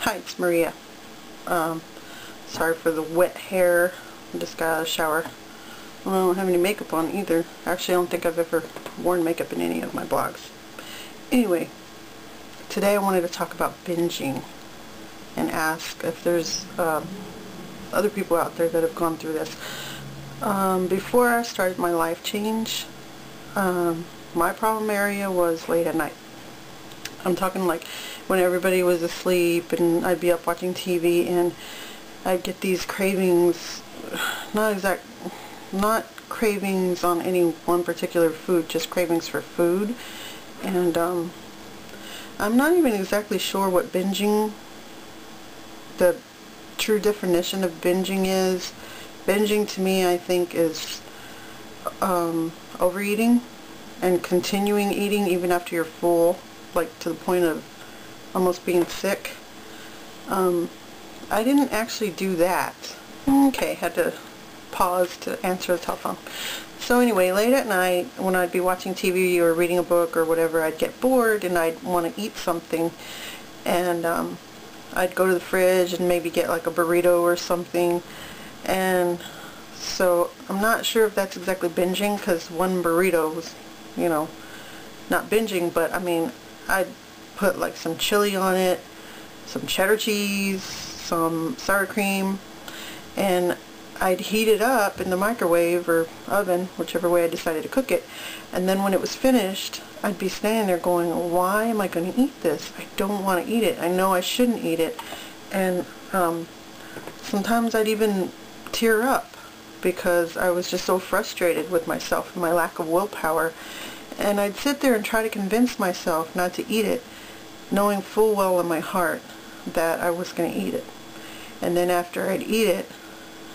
Hi, it's Maria. Sorry for the wet hair. I just got out of the shower. I don't have any makeup on either. Actually, I don't think I've ever worn makeup in any of my blogs. Anyway, today I wanted to talk about binging and ask if there's other people out there that have gone through this. Before I started my life change, my problem area was late at night. I'm talking like when everybody was asleep and I'd be up watching TV and I'd get these cravings, not cravings on any one particular food, just cravings for food. And I'm not even exactly sure what binging, the true definition of binging is. Binging to me, I think, is overeating and continuing eating even after you're full, like to the point of almost being sick. I didn't actually do that. Okay, had to pause to answer the telephone. So anyway, late at night when I'd be watching TV or reading a book or whatever, I'd get bored and I'd want to eat something, and I'd go to the fridge and maybe get like a burrito or something. And so I'm not sure if that's exactly binging, because one burrito was, you know, not binging, but I mean, I'd put like some chili on it, some cheddar cheese, some sour cream, and I'd heat it up in the microwave or oven, whichever way I decided to cook it. And then when it was finished, I'd be standing there going, why am I going to eat this? I don't want to eat it. I know I shouldn't eat it. And sometimes I'd even tear up because I was just so frustrated with myself and my lack of willpower. And I'd sit there and try to convince myself not to eat it, knowing full well in my heart that I was going to eat it. And then after I'd eat it,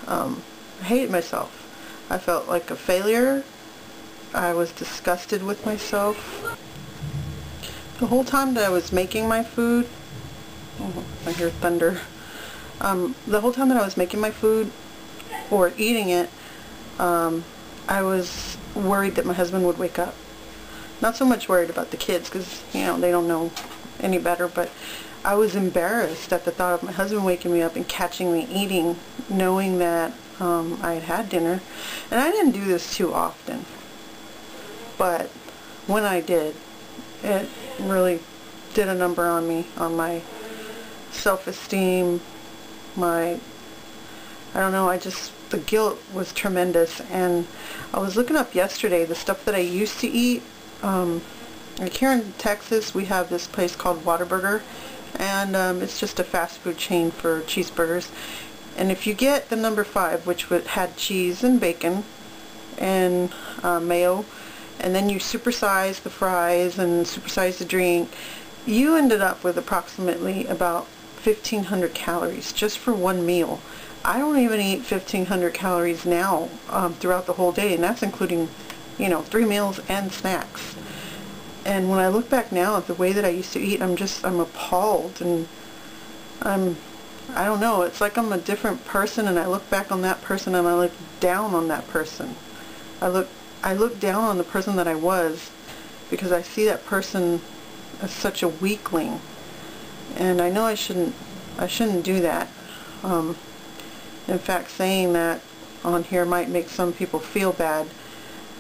I hated myself. I felt like a failure. I was disgusted with myself. The whole time that I was making my food, oh, I hear thunder. The whole time that I was making my food or eating it, I was worried that my husband would wake up. Not so much worried about the kids, because, you know, they don't know any better, but I was embarrassed at the thought of my husband waking me up and catching me eating, knowing that I had had dinner. And I didn't do this too often, but when I did, it really did a number on me, on my self-esteem, I don't know, the guilt was tremendous. And I was looking up yesterday the stuff that I used to eat. Like here in Texas, we have this place called Whataburger, and it's just a fast food chain for cheeseburgers. And if you get the number 5, which had cheese and bacon and mayo, and then you supersize the fries and supersize the drink, you ended up with approximately about 1,500 calories just for one meal. I don't even eat 1,500 calories now throughout the whole day, and that's including, you know, 3 meals and snacks. And when I look back now at the way that I used to eat, I'm appalled, and I don't know, it's like I'm a different person, and I look back on that person and I look down on that person. I look down on the person that I was, because I see that person as such a weakling. And I know I shouldn't do that. In fact, saying that on here might make some people feel bad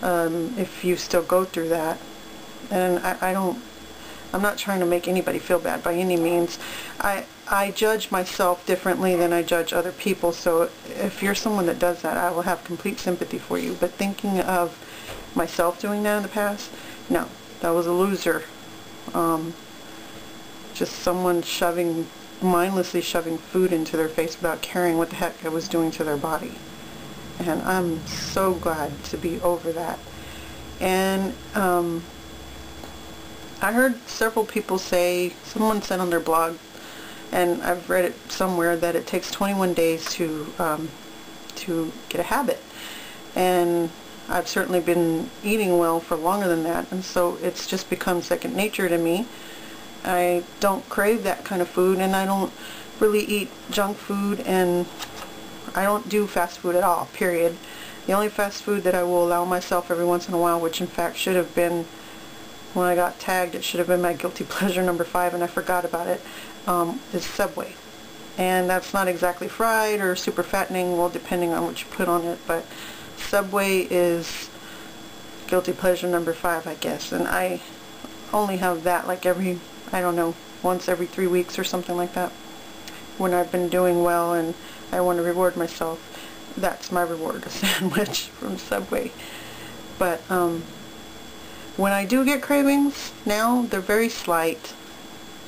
if you still go through that. And I'm not trying to make anybody feel bad by any means. I judge myself differently than I judge other people, so if you're someone that does that, I will have complete sympathy for you. But thinking of myself doing that in the past, no, that was a loser. Just someone mindlessly shoving food into their face without caring what the heck I was doing to their body. And I'm so glad to be over that. And I heard several people say, someone said on their blog, and I've read it somewhere, that it takes 21 days to get a habit. And I've certainly been eating well for longer than that, and so it's just become second nature to me. I don't crave that kind of food, and I don't really eat junk food, and I don't do fast food at all, period. The only fast food that I will allow myself every once in a while, which in fact should have been, when I got tagged, it should have been my guilty pleasure number 5, and I forgot about it, is Subway. And that's not exactly fried or super fattening, well, depending on what you put on it, but Subway is guilty pleasure number 5, I guess. And I only have that like every, I don't know, once every 3 weeks or something like that. When I've been doing well and I want to reward myself, that's my reward, a sandwich from Subway. But when I do get cravings now, they're very slight.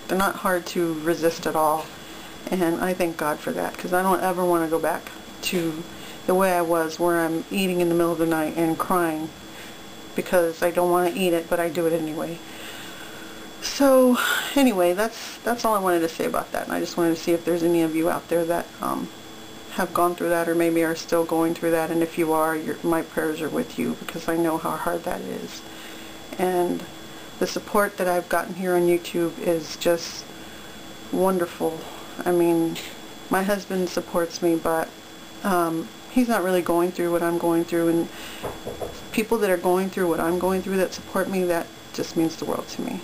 They're not hard to resist at all. And I thank God for that, because I don't ever want to go back to the way I was, where I'm eating in the middle of the night and crying because I don't want to eat it, but I do it anyway. So anyway, that's all I wanted to say about that. And I just wanted to see if there's any of you out there that have gone through that, or maybe are still going through that. And if you are, my prayers are with you, because I know how hard that is. And the support that I've gotten here on YouTube is just wonderful. I mean, my husband supports me, but he's not really going through what I'm going through, and people that are going through what I'm going through that support me, that just means the world to me.